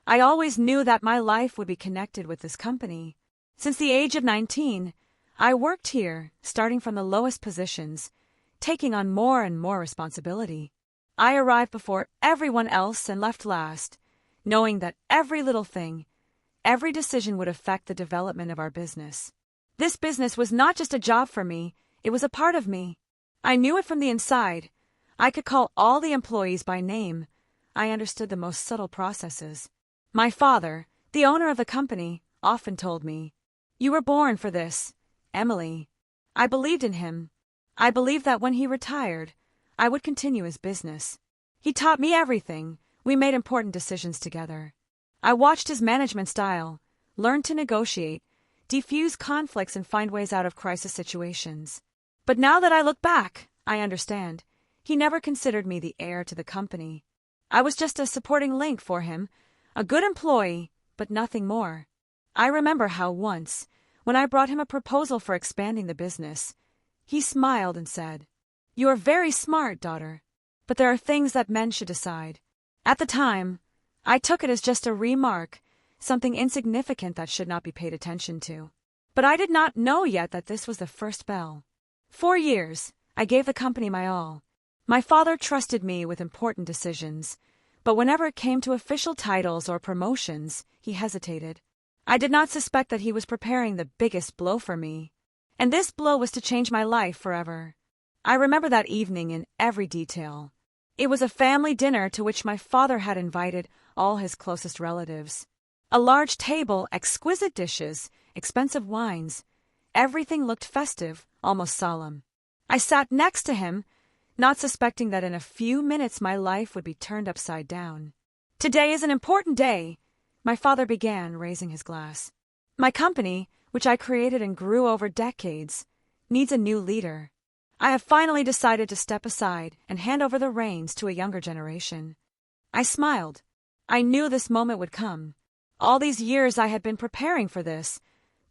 I always knew that my life would be connected with this company. Since the age of 19, I worked here, starting from the lowest positions, taking on more and more responsibility. I arrived before everyone else and left last, knowing that every little thing, every decision would affect the development of our business. This business was not just a job for me, it was a part of me. I knew it from the inside. I could call all the employees by name. I understood the most subtle processes. My father, the owner of the company, often told me, "You were born for this, Emily." I believed in him. I believed that when he retired, I would continue his business. He taught me everything. We made important decisions together. I watched his management style, learned to negotiate, defuse conflicts and find ways out of crisis situations. But now that I look back, I understand. He never considered me the heir to the company. I was just a supporting link for him, a good employee, but nothing more. I remember how once, when I brought him a proposal for expanding the business, he smiled and said, "You are very smart, daughter, but there are things that men should decide." At the time, I took it as just a remark, something insignificant that should not be paid attention to. But I did not know yet that this was the first bell. 4 years, I gave the company my all. My father trusted me with important decisions, but whenever it came to official titles or promotions, he hesitated. I did not suspect that he was preparing the biggest blow for me, and this blow was to change my life forever. I remember that evening in every detail. It was a family dinner to which my father had invited all his closest relatives. A large table, exquisite dishes, expensive wines. Everything looked festive, almost solemn. I sat next to him, not suspecting that in a few minutes my life would be turned upside down. "Today is an important day," my father began, raising his glass. "My company, which I created and grew over decades, needs a new leader. I have finally decided to step aside and hand over the reins to a younger generation." I smiled. I knew this moment would come. All these years I had been preparing for this,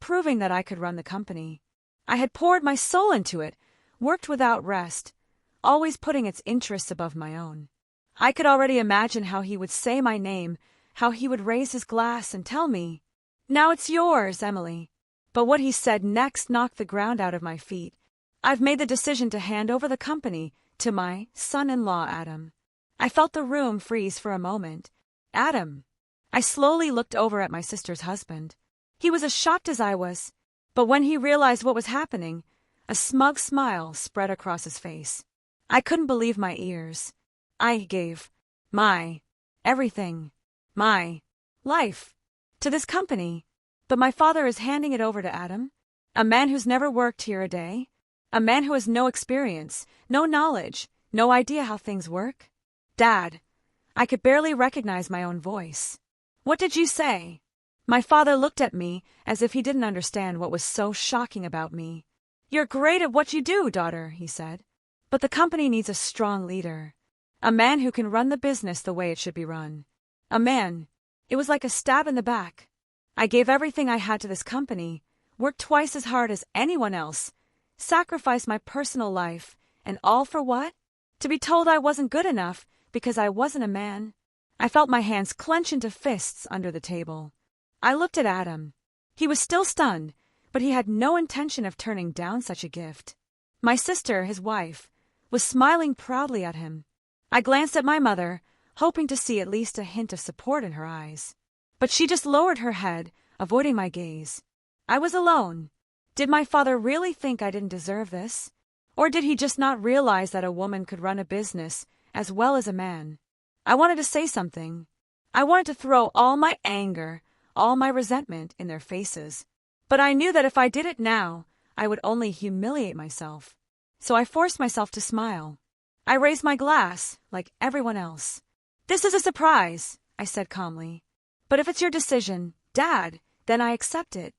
proving that I could run the company. I had poured my soul into it, worked without rest, always putting its interests above my own. I could already imagine how he would say my name, how he would raise his glass and tell me, "Now it's yours, Emily." But what he said next knocked the ground out of my feet. "I've made the decision to hand over the company to my son-in-law, Adam." I felt the room freeze for a moment. Adam. I slowly looked over at my sister's husband. He was as shocked as I was, but when he realized what was happening, a smug smile spread across his face. I couldn't believe my ears. I gave my everything, my life, to this company, but my father is handing it over to Adam, a man who's never worked here a day, a man who has no experience, no knowledge, no idea how things work. "Dad," I could barely recognize my own voice. "What did you say?" My father looked at me as if he didn't understand what was so shocking about me. "You're great at what you do, daughter," he said. "But the company needs a strong leader. A man who can run the business the way it should be run. A man." It was like a stab in the back. I gave everything I had to this company, worked twice as hard as anyone else, sacrificed my personal life, and all for what? To be told I wasn't good enough because I wasn't a man. I felt my hands clench into fists under the table. I looked at Adam. He was still stunned, but he had no intention of turning down such a gift. My sister, his wife, was smiling proudly at him. I glanced at my mother, hoping to see at least a hint of support in her eyes. But she just lowered her head, avoiding my gaze. I was alone. Did my father really think I didn't deserve this? Or did he just not realize that a woman could run a business as well as a man? I wanted to say something. I wanted to throw all my anger, all my resentment in their faces. But I knew that if I did it now, I would only humiliate myself. So I forced myself to smile. I raised my glass, like everyone else. "This is a surprise," I said calmly. "But if it's your decision, Dad, then I accept it."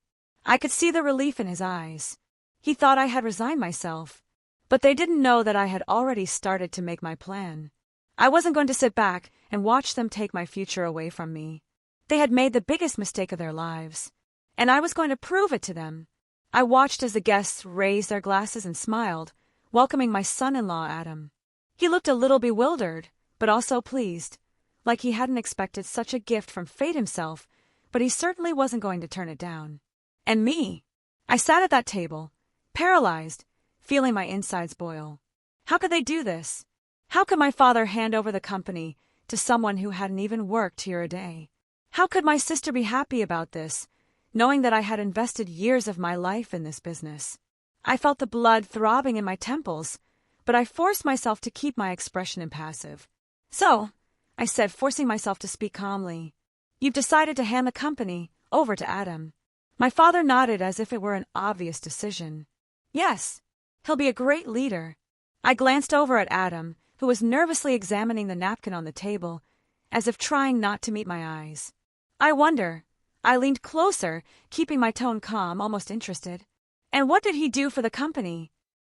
I could see the relief in his eyes. He thought I had resigned myself. But they didn't know that I had already started to make my plan. I wasn't going to sit back and watch them take my future away from me. They had made the biggest mistake of their lives, and I was going to prove it to them. I watched as the guests raised their glasses and smiled, welcoming my son-in-law, Adam. He looked a little bewildered, but also pleased. like he hadn't expected such a gift from fate himself, but he certainly wasn't going to turn it down. And me? I sat at that table, paralyzed, feeling my insides boil. How could they do this? How could my father hand over the company to someone who hadn't even worked here a day? How could my sister be happy about this, knowing that I had invested years of my life in this business? I felt the blood throbbing in my temples, but I forced myself to keep my expression impassive. So, I said, forcing myself to speak calmly, "You've decided to hand the company over to Adam." My father nodded as if it were an obvious decision. "Yes, he'll be a great leader." I glanced over at Adam, who was nervously examining the napkin on the table, as if trying not to meet my eyes. "I wonder." I leaned closer, keeping my tone calm, almost interested. "And what did he do for the company?"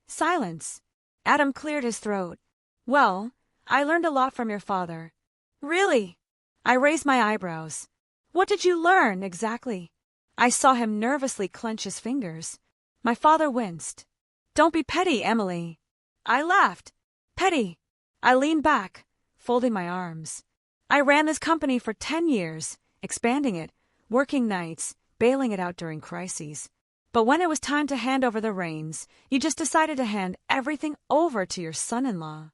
Silence. Adam cleared his throat. "Well, I learned a lot from your father." "Really?" I raised my eyebrows. "What did you learn, exactly?" I saw him nervously clench his fingers. My father winced. "Don't be petty, Emily." I laughed. "Petty." I leaned back, folding my arms. "I ran this company for 10 years, expanding it, working nights, bailing it out during crises. But when it was time to hand over the reins, you just decided to hand everything over to your son-in-law.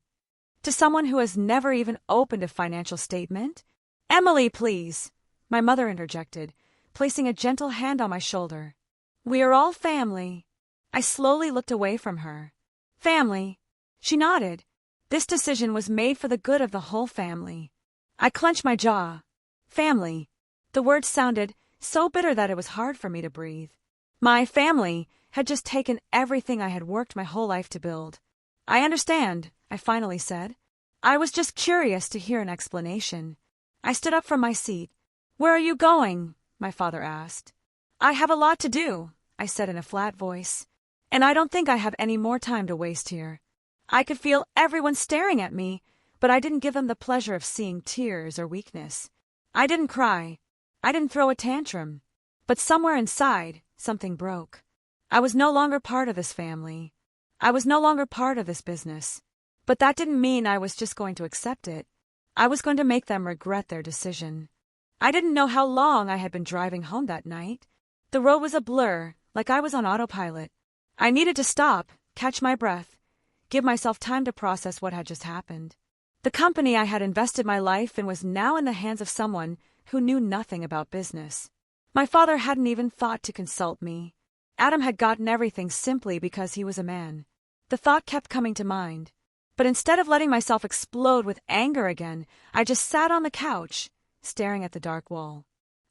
To someone who has never even opened a financial statement?" "Emily, please," my mother interjected, placing a gentle hand on my shoulder. "We are all family." I slowly looked away from her. "Family." She nodded. This decision was made for the good of the whole family. I clenched my jaw. Family. The word sounded so bitter that it was hard for me to breathe. My family had just taken everything I had worked my whole life to build. "I understand," I finally said. I was just curious to hear an explanation. I stood up from my seat. "Where are you going?" my father asked. "I have a lot to do," I said in a flat voice. "And I don't think I have any more time to waste here." I could feel everyone staring at me, but I didn't give them the pleasure of seeing tears or weakness. I didn't cry. I didn't throw a tantrum. But somewhere inside, something broke. I was no longer part of this family. I was no longer part of this business. But that didn't mean I was just going to accept it. I was going to make them regret their decision. I didn't know how long I had been driving home that night. The road was a blur, like I was on autopilot. I needed to stop, catch my breath, give myself time to process what had just happened. The company I had invested my life in was now in the hands of someone who knew nothing about business. My father hadn't even thought to consult me. Adam had gotten everything simply because he was a man. The thought kept coming to mind. But instead of letting myself explode with anger again, I just sat on the couch, staring at the dark wall.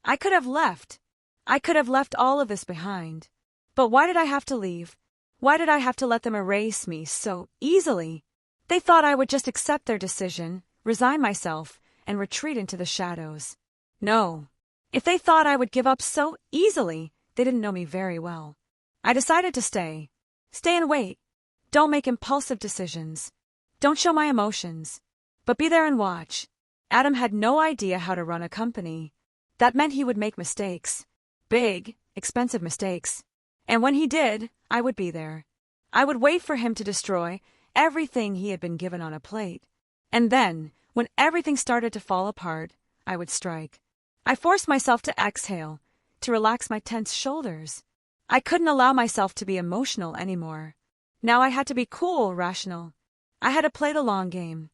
I could have left. I could have left all of this behind. But why did I have to leave? Why did I have to let them erase me so easily? They thought I would just accept their decision, resign myself, and retreat into the shadows. No. If they thought I would give up so easily, they didn't know me very well. I decided to stay. Stay and wait. Don't make impulsive decisions. Don't show my emotions. But be there and watch. Adam had no idea how to run a company. That meant he would make mistakes. Big, expensive mistakes. And when he did, I would be there. I would wait for him to destroy everything he had been given on a plate. And then, when everything started to fall apart, I would strike. I forced myself to exhale, to relax my tense shoulders. I couldn't allow myself to be emotional anymore. Now I had to be cool, rational. I had to play the long game.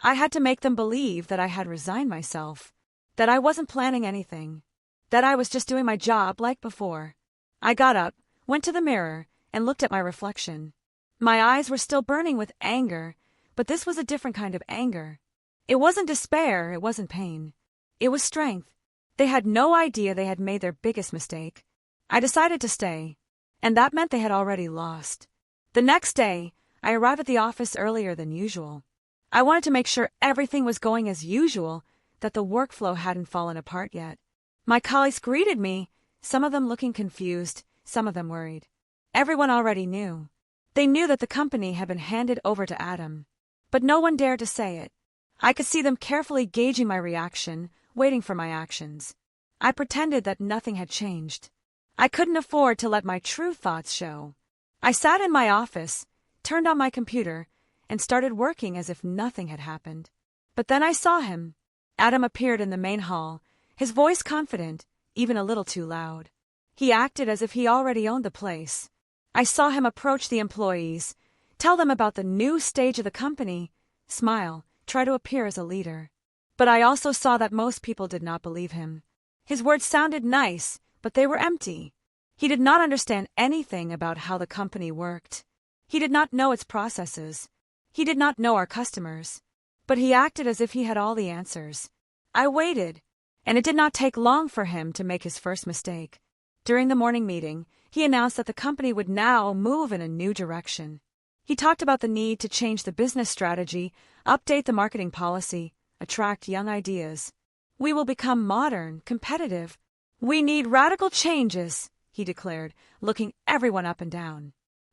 I had to make them believe that I had resigned myself, that I wasn't planning anything, that I was just doing my job like before. I got up, went to the mirror, and looked at my reflection. My eyes were still burning with anger, but this was a different kind of anger. It wasn't despair, it wasn't pain. It was strength. They had no idea they had made their biggest mistake. I decided to stay, and that meant they had already lost. The next day, I arrived at the office earlier than usual. I wanted to make sure everything was going as usual, that the workflow hadn't fallen apart yet. My colleagues greeted me, some of them looking confused, some of them worried. Everyone already knew. They knew that the company had been handed over to Adam. But no one dared to say it. I could see them carefully gauging my reaction, waiting for my actions. I pretended that nothing had changed. I couldn't afford to let my true thoughts show. I sat in my office, turned on my computer, and started working as if nothing had happened. But then I saw him. Adam appeared in the main hall, his voice confident, even a little too loud. He acted as if he already owned the place. I saw him approach the employees, tell them about the new stage of the company, smile, try to appear as a leader. But I also saw that most people did not believe him. His words sounded nice, but they were empty. He did not understand anything about how the company worked. He did not know its processes. He did not know our customers. But he acted as if he had all the answers. I waited, and it did not take long for him to make his first mistake. During the morning meeting, he announced that the company would now move in a new direction. He talked about the need to change the business strategy, update the marketing policy, attract young ideas. We will become modern, competitive. We need radical changes, he declared, looking everyone up and down.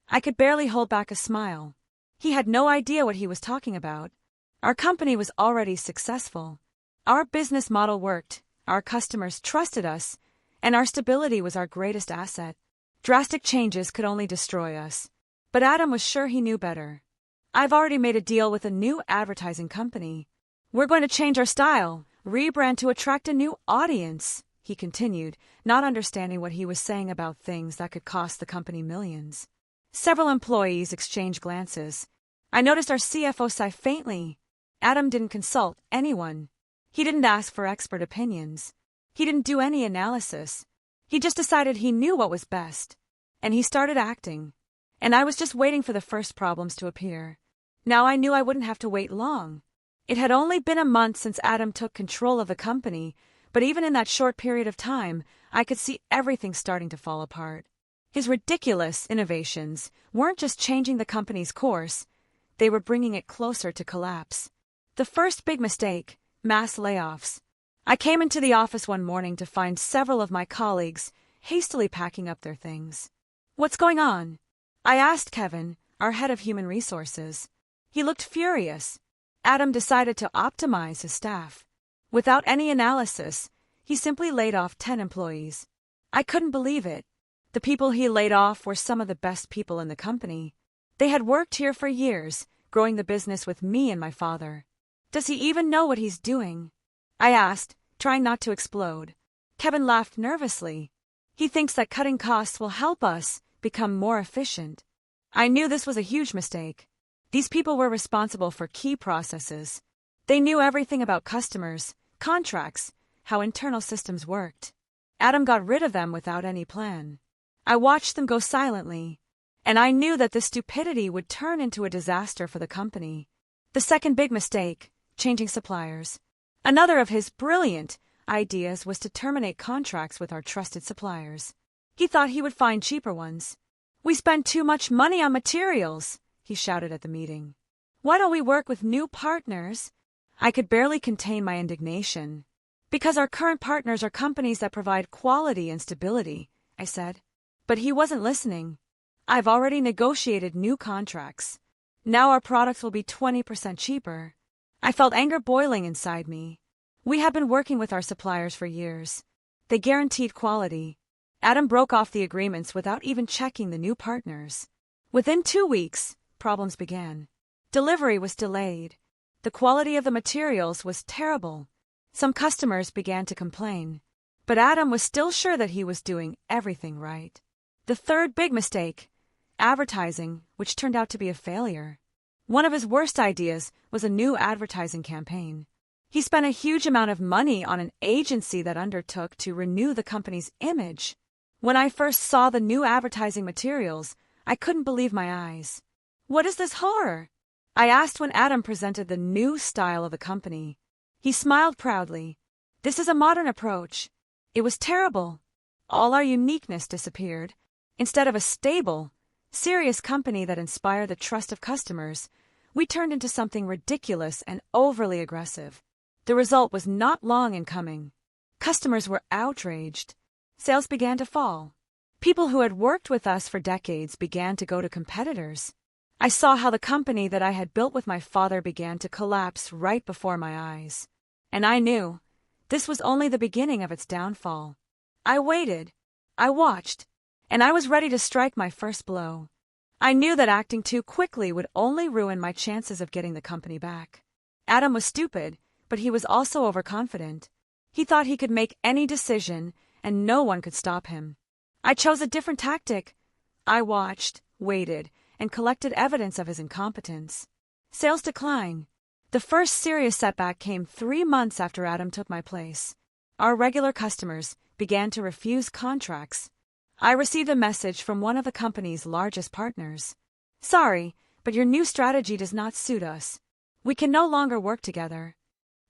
I could barely hold back a smile. He had no idea what he was talking about. Our company was already successful. Our business model worked, our customers trusted us, and our stability was our greatest asset. Drastic changes could only destroy us. But Adam was sure he knew better. I've already made a deal with a new advertising company. We're going to change our style, rebrand to attract a new audience, he continued, not understanding what he was saying about things that could cost the company millions. Several employees exchanged glances. I noticed our CFO sigh faintly. Adam didn't consult anyone. He didn't ask for expert opinions. He didn't do any analysis. He just decided he knew what was best. And he started acting. And I was just waiting for the first problems to appear. Now I knew I wouldn't have to wait long. It had only been a month since Adam took control of the company, but even in that short period of time, I could see everything starting to fall apart. His ridiculous innovations weren't just changing the company's course, they were bringing it closer to collapse. The first big mistake, mass layoffs. I came into the office one morning to find several of my colleagues hastily packing up their things. What's going on? I asked Kevin, our head of human resources. He looked furious. Adam decided to optimize his staff. Without any analysis, he simply laid off 10 employees. I couldn't believe it. The people he laid off were some of the best people in the company. They had worked here for years, growing the business with me and my father. Does he even know what he's doing? I asked, trying not to explode. Kevin laughed nervously. He thinks that cutting costs will help us become more efficient. I knew this was a huge mistake. These people were responsible for key processes. They knew everything about customers, contracts, how internal systems worked. Adam got rid of them without any plan. I watched them go silently, and I knew that this stupidity would turn into a disaster for the company. The second big mistake, changing suppliers. Another of his brilliant ideas was to terminate contracts with our trusted suppliers. He thought he would find cheaper ones. We spend too much money on materials, he shouted at the meeting. Why don't we work with new partners? I could barely contain my indignation. Because our current partners are companies that provide quality and stability, I said. But he wasn't listening. I've already negotiated new contracts. Now our products will be 20% cheaper. I felt anger boiling inside me. We have been working with our suppliers for years. They guaranteed quality. Adam broke off the agreements without even checking the new partners. Within 2 weeks, problems began. Delivery was delayed. The quality of the materials was terrible. Some customers began to complain. But Adam was still sure that he was doing everything right. The third big mistake, advertising, which turned out to be a failure. One of his worst ideas was a new advertising campaign. He spent a huge amount of money on an agency that undertook to renew the company's image. When I first saw the new advertising materials, I couldn't believe my eyes. What is this horror? I asked when Adam presented the new style of the company. He smiled proudly. This is a modern approach. It was terrible. All our uniqueness disappeared. Instead of a stable, serious company that inspired the trust of customers, we turned into something ridiculous and overly aggressive. The result was not long in coming. Customers were outraged. Sales began to fall. People who had worked with us for decades began to go to competitors. I saw how the company that I had built with my father began to collapse right before my eyes. And I knew this was only the beginning of its downfall. I waited. I watched. And I was ready to strike my first blow. I knew that acting too quickly would only ruin my chances of getting the company back. Adam was stupid, but he was also overconfident. He thought he could make any decision, and no one could stop him. I chose a different tactic. I watched, waited, and collected evidence of his incompetence. Sales decline. The first serious setback came 3 months after Adam took my place. Our regular customers began to refuse contracts. I received a message from one of the company's largest partners. "Sorry, but your new strategy does not suit us. We can no longer work together."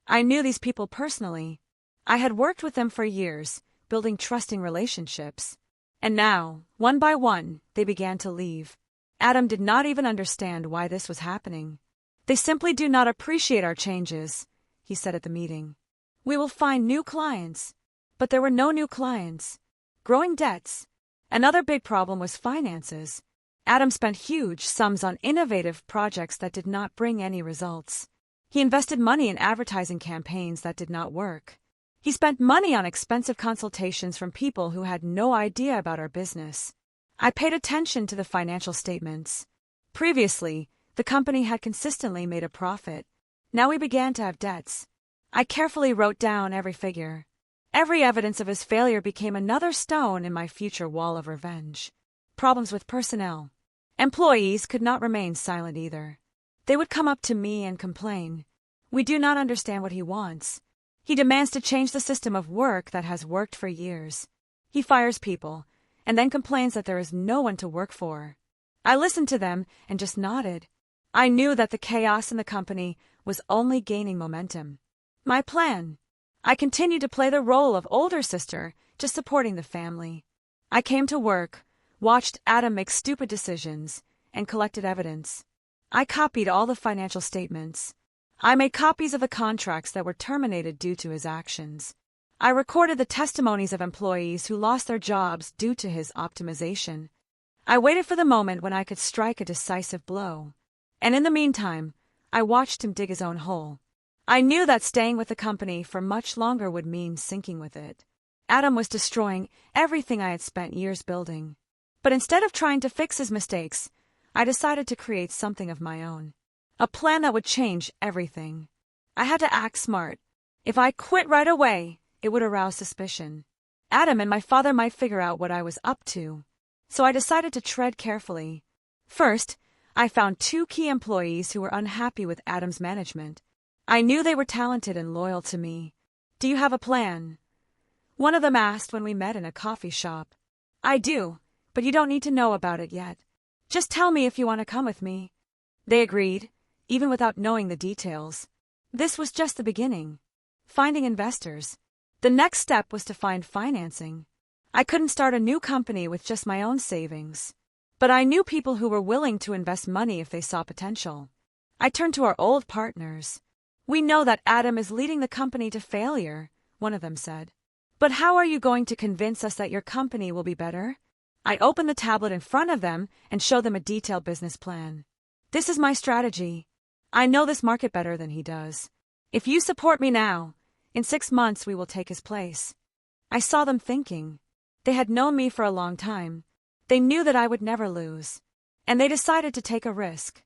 I knew these people personally. I had worked with them for years, building trusting relationships. And now, one by one, they began to leave. Adam did not even understand why this was happening. "They simply do not appreciate our changes," he said at the meeting. "We will find new clients." But there were no new clients. Growing debts. Another big problem was finances. Adam spent huge sums on innovative projects that did not bring any results. He invested money in advertising campaigns that did not work. He spent money on expensive consultations from people who had no idea about our business. I paid attention to the financial statements. Previously, the company had consistently made a profit. Now we began to have debts. I carefully wrote down every figure. Every evidence of his failure became another stone in my future wall of revenge. Problems with personnel. Employees could not remain silent either. They would come up to me and complain. "We do not understand what he wants. He demands to change the system of work that has worked for years. He fires people, and then complains that there is no one to work for." I listened to them and just nodded. I knew that the chaos in the company was only gaining momentum. My plan. I continued to play the role of older sister, just supporting the family. I came to work, watched Adam make stupid decisions, and collected evidence. I copied all the financial statements. I made copies of the contracts that were terminated due to his actions. I recorded the testimonies of employees who lost their jobs due to his optimization. I waited for the moment when I could strike a decisive blow. And in the meantime, I watched him dig his own hole. I knew that staying with the company for much longer would mean sinking with it. Adam was destroying everything I had spent years building. But instead of trying to fix his mistakes, I decided to create something of my own. A plan that would change everything. I had to act smart. If I quit right away, it would arouse suspicion. Adam and my father might figure out what I was up to. So I decided to tread carefully. First, I found 2 key employees who were unhappy with Adam's management. I knew they were talented and loyal to me. "Do you have a plan?" one of them asked when we met in a coffee shop. "I do, but you don't need to know about it yet. Just tell me if you want to come with me." They agreed, even without knowing the details. This was just the beginning. Finding investors. The next step was to find financing. I couldn't start a new company with just my own savings. But I knew people who were willing to invest money if they saw potential. I turned to our old partners. "We know that Adam is leading the company to failure," one of them said. "But how are you going to convince us that your company will be better?" I opened the tablet in front of them and showed them a detailed business plan. "This is my strategy. I know this market better than he does. If you support me now, in 6 months we will take his place." I saw them thinking. They had known me for a long time. They knew that I would never lose. And they decided to take a risk.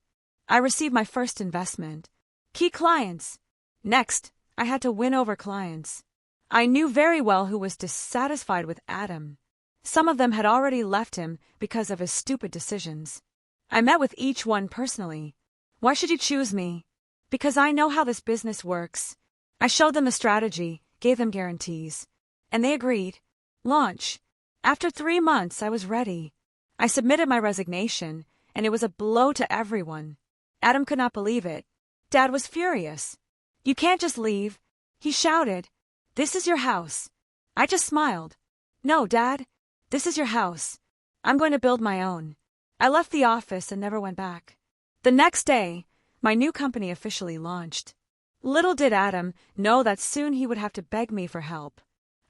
I received my first investment. Key clients. Next, I had to win over clients. I knew very well who was dissatisfied with Adam. Some of them had already left him because of his stupid decisions. I met with each one personally. "Why should you choose me?" "Because I know how this business works." I showed them the strategy, gave them guarantees. And they agreed. Launch. After 3 months, I was ready. I submitted my resignation, and it was a blow to everyone. Adam could not believe it. Dad was furious. "You can't just leave," he shouted. "This is your house." I just smiled. "No, Dad, this is your house. I'm going to build my own." I left the office and never went back. The next day, my new company officially launched. Little did Adam know that soon he would have to beg me for help.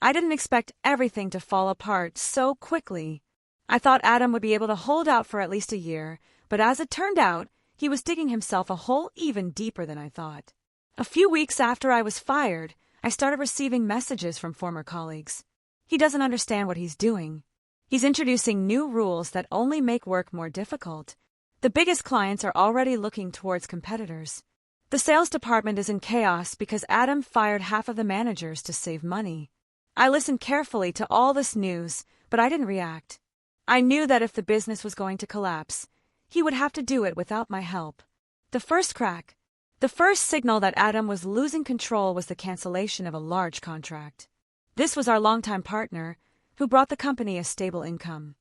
I didn't expect everything to fall apart so quickly. I thought Adam would be able to hold out for at least a year, but as it turned out, he was digging himself a hole even deeper than I thought. A few weeks after I was fired, I started receiving messages from former colleagues. "He doesn't understand what he's doing. He's introducing new rules that only make work more difficult. The biggest clients are already looking towards competitors." The sales department is in chaos because Adam fired half of the managers to save money. I listened carefully to all this news, but I didn't react. I knew that if the business was going to collapse, he would have to do it without my help. The first signal that Adam was losing control was the cancellation of a large contract. This was our longtime partner, who brought the company a stable income.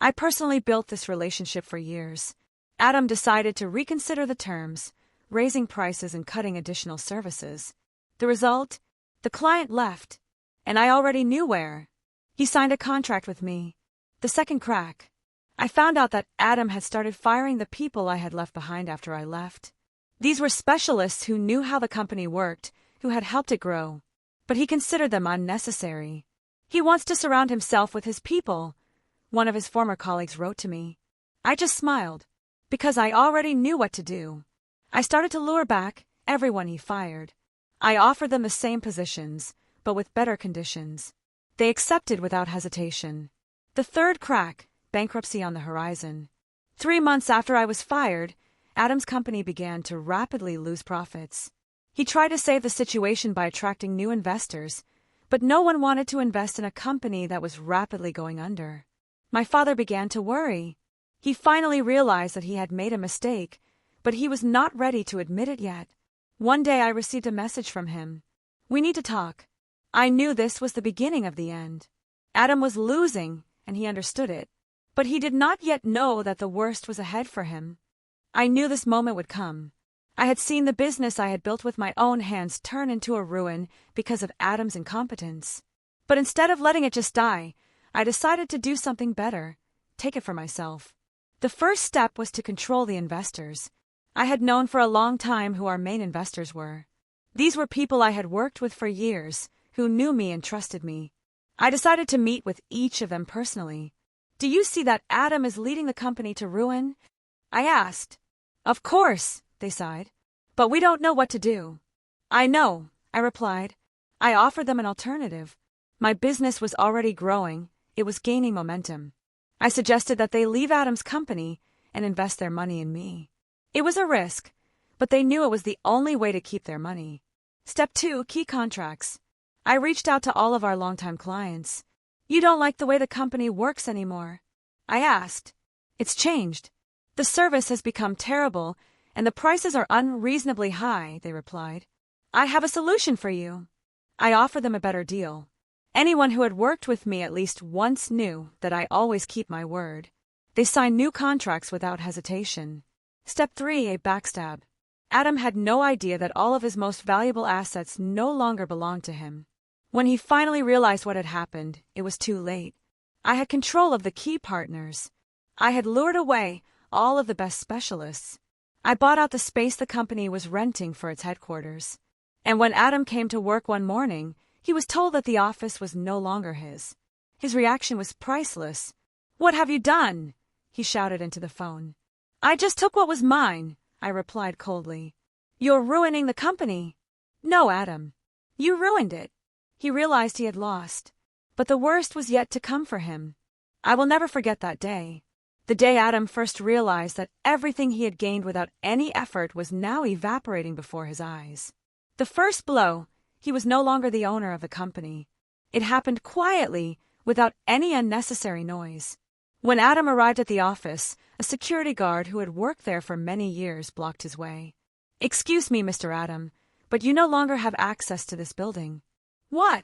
I personally built this relationship for years. Adam decided to reconsider the terms, raising prices and cutting additional services. The result? The client left, and I already knew where. He signed a contract with me. The second crack. I found out that Adam had started firing the people I had left behind after I left. These were specialists who knew how the company worked, who had helped it grow. But he considered them unnecessary. He wants to surround himself with his people, one of his former colleagues wrote to me. I just smiled, because I already knew what to do. I started to lure back everyone he fired. I offered them the same positions, but with better conditions. They accepted without hesitation. The third crack, bankruptcy on the horizon. 3 months after I was fired, Adam's company began to rapidly lose profits. He tried to save the situation by attracting new investors, but no one wanted to invest in a company that was rapidly going under. My father began to worry. He finally realized that he had made a mistake, but he was not ready to admit it yet. One day I received a message from him. "We need to talk." I knew this was the beginning of the end. Adam was losing, and he understood it. But he did not yet know that the worst was ahead for him. I knew this moment would come. I had seen the business I had built with my own hands turn into a ruin because of Adam's incompetence. But instead of letting it just die, I decided to do something better, take it for myself. The first step was to control the investors. I had known for a long time who our main investors were. These were people I had worked with for years, who knew me and trusted me. I decided to meet with each of them personally. "Do you see that Adam is leading the company to ruin?" I asked. "Of course," they sighed. "But we don't know what to do." "I know," I replied. I offered them an alternative. My business was already growing. It was gaining momentum. I suggested that they leave Adam's company and invest their money in me. It was a risk, but they knew it was the only way to keep their money. Step 2, key contracts. I reached out to all of our longtime clients. "You don't like the way the company works anymore?" I asked. "It's changed. The service has become terrible, and the prices are unreasonably high," they replied. "I have a solution for you." I offered them a better deal. Anyone who had worked with me at least once knew that I always keep my word. They signed new contracts without hesitation. Step 3, a backstab. Adam had no idea that all of his most valuable assets no longer belonged to him. When he finally realized what had happened, it was too late. I had control of the key partners. I had lured away all of the best specialists. I bought out the space the company was renting for its headquarters. And when Adam came to work one morning, he was told that the office was no longer his. His reaction was priceless. "What have you done?" he shouted into the phone. "I just took what was mine," I replied coldly. "You're ruining the company." "No, Adam. You ruined it." He realized he had lost. But the worst was yet to come for him. I will never forget that day. The day Adam first realized that everything he had gained without any effort was now evaporating before his eyes. The first blow, he was no longer the owner of the company. It happened quietly, without any unnecessary noise. When Adam arrived at the office, a security guard who had worked there for many years blocked his way. "Excuse me, Mr. Adam, but you no longer have access to this building." "What?"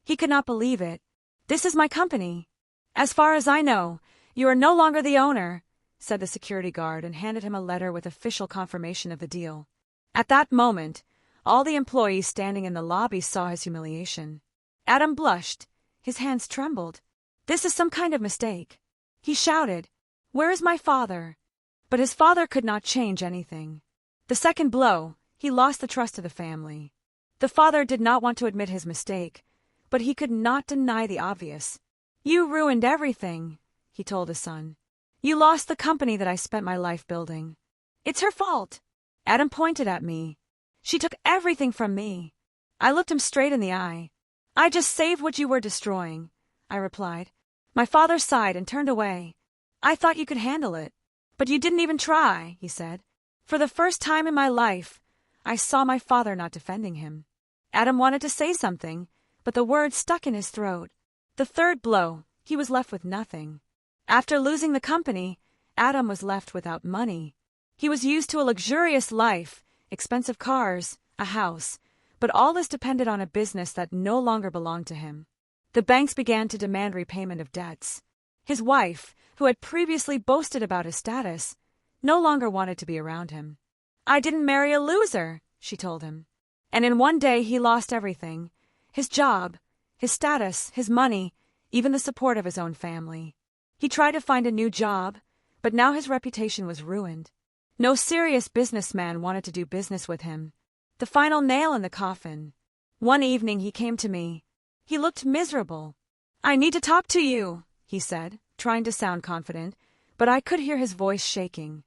He could not believe it. "This is my company." "As far as I know, you are no longer the owner," said the security guard and handed him a letter with official confirmation of the deal. At that moment, all the employees standing in the lobby saw his humiliation. Adam blushed. His hands trembled. "This is some kind of mistake." He shouted, "Where is my father?" But his father could not change anything. The second blow, he lost the trust of the family. The father did not want to admit his mistake, but he could not deny the obvious. "You ruined everything," he told his son. "You lost the company that I spent my life building." "It's her fault." Adam pointed at me. "She took everything from me." I looked him straight in the eye. "I just saved what you were destroying," I replied. My father sighed and turned away. "I thought you could handle it." "But you didn't even try," he said. "For the first time in my life, I saw my father not defending him. Adam wanted to say something, but the words stuck in his throat. The third blow, he was left with nothing. After losing the company, Adam was left without money. He was used to a luxurious life, expensive cars, a house, but all this depended on a business that no longer belonged to him. The banks began to demand repayment of debts. His wife, who had previously boasted about his status, no longer wanted to be around him. "I didn't marry a loser," she told him. And in one day he lost everything: his job, his status, his money, even the support of his own family. He tried to find a new job, but now his reputation was ruined. No serious businessman wanted to do business with him. The final nail in the coffin. One evening he came to me. He looked miserable. "I need to talk to you," he said, trying to sound confident, but I could hear his voice shaking.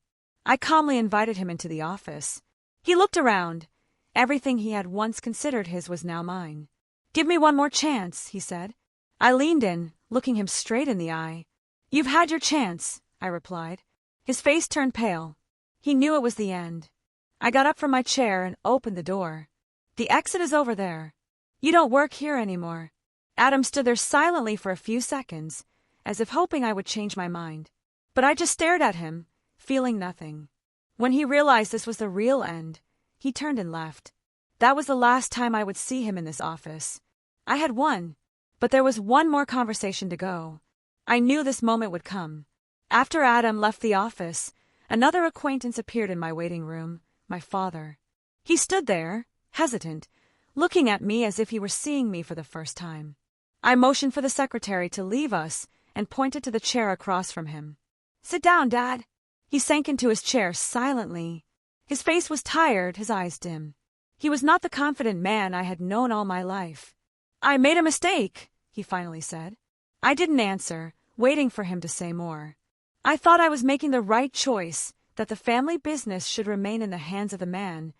I calmly invited him into the office. He looked around. Everything he had once considered his was now mine. "Give me one more chance," he said. I leaned in, looking him straight in the eye. "You've had your chance," I replied. His face turned pale. He knew it was the end. I got up from my chair and opened the door. "The exit is over there. You don't work here anymore." Adam stood there silently for a few seconds, as if hoping I would change my mind. But I just stared at him, feeling nothing. When he realized this was the real end, he turned and left. That was the last time I would see him in this office. I had won, but there was one more conversation to go. I knew this moment would come. After Adam left the office, another acquaintance appeared in my waiting room, my father. He stood there, hesitant, looking at me as if he were seeing me for the first time. I motioned for the secretary to leave us and pointed to the chair across from him. "Sit down, Dad." He sank into his chair silently. His face was tired, his eyes dim. He was not the confident man I had known all my life. "I made a mistake," he finally said. I didn't answer, waiting for him to say more. I thought I was making the right choice, that the family business should remain in the hands of the man,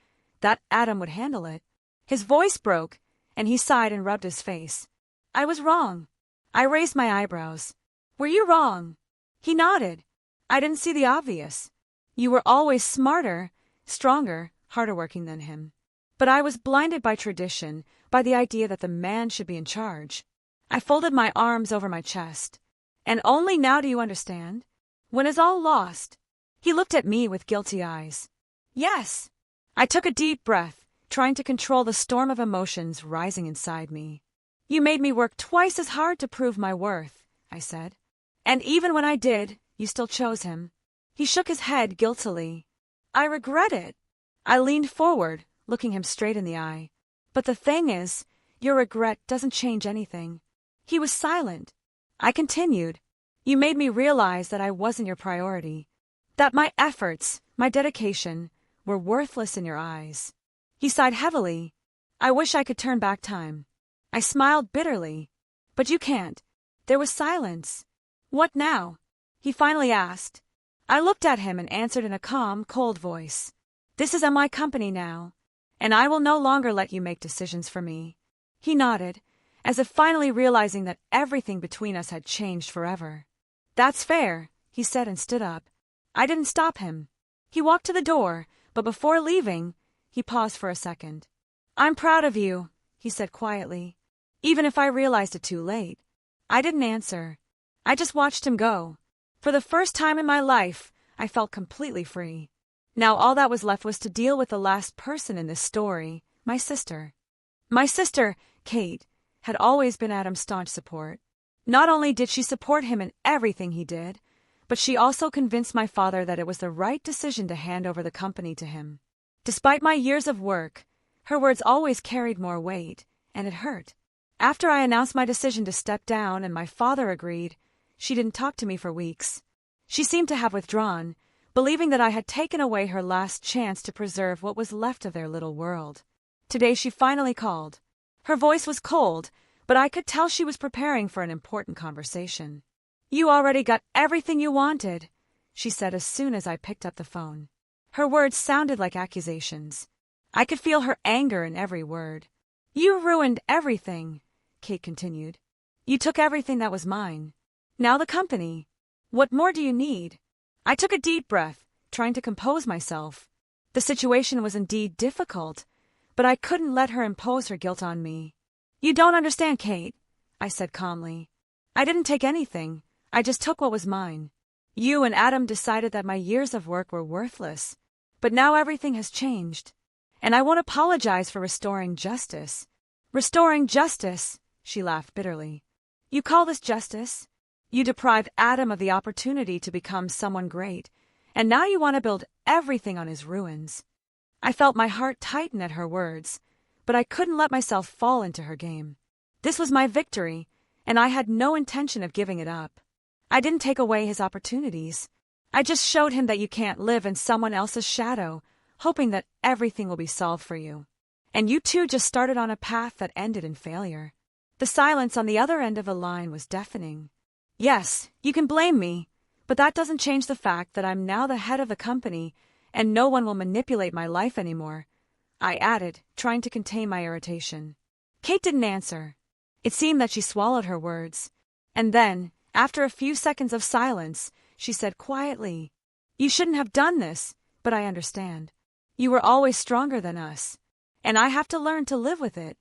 that Adam would handle it. His voice broke, and he sighed and rubbed his face. "I was wrong." I raised my eyebrows. "Were you wrong?" He nodded. "I didn't see the obvious. You were always smarter, stronger, harder working than him. But I was blinded by tradition, by the idea that the man should be in charge." I folded my arms over my chest. "And only now do you understand? When is all lost?" He looked at me with guilty eyes. "Yes." I took a deep breath, trying to control the storm of emotions rising inside me. "You made me work twice as hard to prove my worth," I said. "And even when I did, you still chose him." He shook his head guiltily. "I regret it." I leaned forward, looking him straight in the eye. "But the thing is, your regret doesn't change anything." He was silent. I continued. "You made me realize that I wasn't your priority, that my efforts, my dedication, were worthless in your eyes." He sighed heavily. "I wish I could turn back time." I smiled bitterly. "But you can't." There was silence. "What now?" he finally asked. I looked at him and answered in a calm, cold voice. "This is my company now, and I will no longer let you make decisions for me." He nodded, as if finally realizing that everything between us had changed forever. "That's fair," he said and stood up. I didn't stop him. He walked to the door, but before leaving, he paused for a second. "I'm proud of you," he said quietly, "even if I realized it too late." I didn't answer. I just watched him go. For the first time in my life, I felt completely free. Now all that was left was to deal with the last person in this story, my sister. My sister, Kate, had always been Adam's staunch support. Not only did she support him in everything he did, but she also convinced my father that it was the right decision to hand over the company to him. Despite my years of work, her words always carried more weight, and it hurt. After I announced my decision to step down and my father agreed, she didn't talk to me for weeks. She seemed to have withdrawn, believing that I had taken away her last chance to preserve what was left of their little world. Today she finally called. Her voice was cold, but I could tell she was preparing for an important conversation. "You already got everything you wanted," she said as soon as I picked up the phone. Her words sounded like accusations. I could feel her anger in every word. "You ruined everything," Kate continued. "You took everything that was mine. Now the company. What more do you need?" I took a deep breath, trying to compose myself. The situation was indeed difficult, but I couldn't let her impose her guilt on me. "You don't understand, Kate," I said calmly. "I didn't take anything. I just took what was mine. You and Adam decided that my years of work were worthless, but now everything has changed, and I won't apologize for restoring justice." "Restoring justice?" she laughed bitterly. "You call this justice? You deprived Adam of the opportunity to become someone great, and now you want to build everything on his ruins." I felt my heart tighten at her words, but I couldn't let myself fall into her game. This was my victory, and I had no intention of giving it up. I didn't take away his opportunities. I just showed him that you can't live in someone else's shadow, hoping that everything will be solved for you. And you two just started on a path that ended in failure. The silence on the other end of the line was deafening. "Yes, you can blame me, but that doesn't change the fact that I'm now the head of the company, and no one will manipulate my life anymore," I added, trying to contain my irritation. Kate didn't answer. It seemed that she swallowed her words. And then, after a few seconds of silence, she said quietly, "You shouldn't have done this, but I understand. You were always stronger than us, and I have to learn to live with it."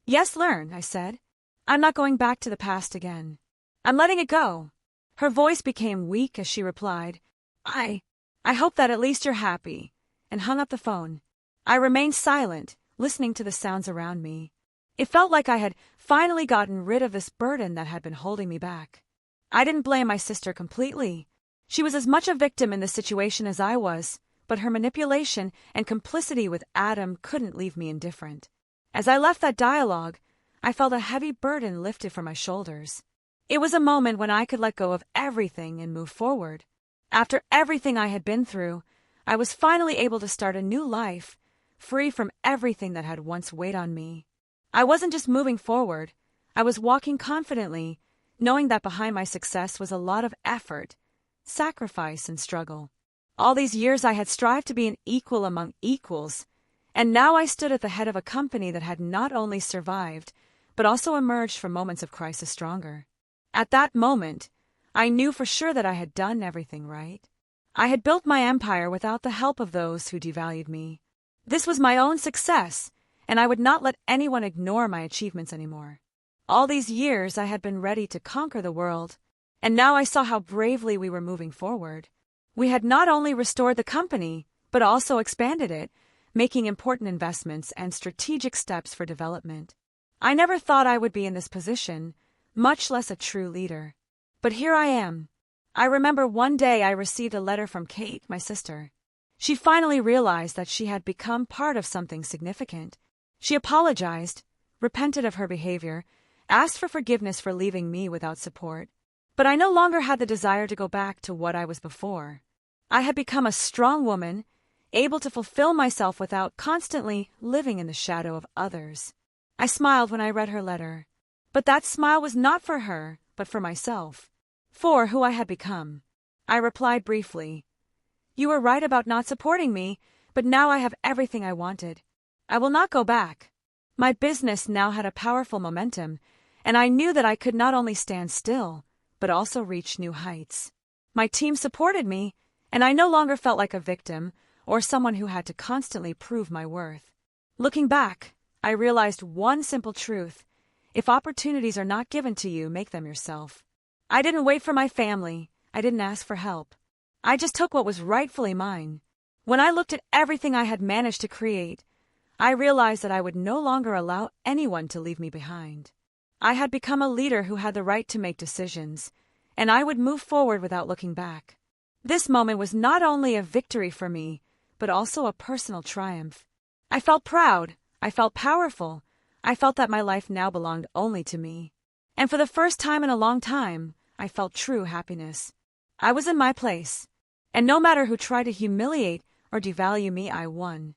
"Yes, learn," I said. "I'm not going back to the past again. I'm letting it go." Her voice became weak as she replied, I hope that at least you're happy," and hung up the phone. I remained silent, listening to the sounds around me. It felt like I had finally gotten rid of this burden that had been holding me back. I didn't blame my sister completely. She was as much a victim in this situation as I was, but her manipulation and complicity with Adam couldn't leave me indifferent. As I left that dialogue, I felt a heavy burden lifted from my shoulders. It was a moment when I could let go of everything and move forward. After everything I had been through, I was finally able to start a new life, free from everything that had once weighed on me. I wasn't just moving forward, I was walking confidently, knowing that behind my success was a lot of effort, sacrifice, and struggle. All these years I had strived to be an equal among equals, and now I stood at the head of a company that had not only survived, but also emerged from moments of crisis stronger. At that moment, I knew for sure that I had done everything right. I had built my empire without the help of those who devalued me. This was my own success, and I would not let anyone ignore my achievements anymore. All these years I had been ready to conquer the world, and now I saw how bravely we were moving forward. We had not only restored the company, but also expanded it, making important investments and strategic steps for development. I never thought I would be in this position, much less a true leader. But here I am. I remember one day I received a letter from Kate, my sister. She finally realized that she had become part of something significant. She apologized, repented of her behavior, asked for forgiveness for leaving me without support. But I no longer had the desire to go back to what I was before. I had become a strong woman, able to fulfill myself without constantly living in the shadow of others. I smiled when I read her letter. But that smile was not for her, but for myself, for who I had become. I replied briefly, "You were right about not supporting me, but now I have everything I wanted. I will not go back." My business now had a powerful momentum, and I knew that I could not only stand still, but also reach new heights. My team supported me, and I no longer felt like a victim or someone who had to constantly prove my worth. Looking back, I realized one simple truth. If opportunities are not given to you, make them yourself. I didn't wait for my family. I didn't ask for help. I just took what was rightfully mine. When I looked at everything I had managed to create, I realized that I would no longer allow anyone to leave me behind. I had become a leader who had the right to make decisions, and I would move forward without looking back. This moment was not only a victory for me, but also a personal triumph. I felt proud. I felt powerful. I felt that my life now belonged only to me. And for the first time in a long time, I felt true happiness. I was in my place, and no matter who tried to humiliate or devalue me, I won.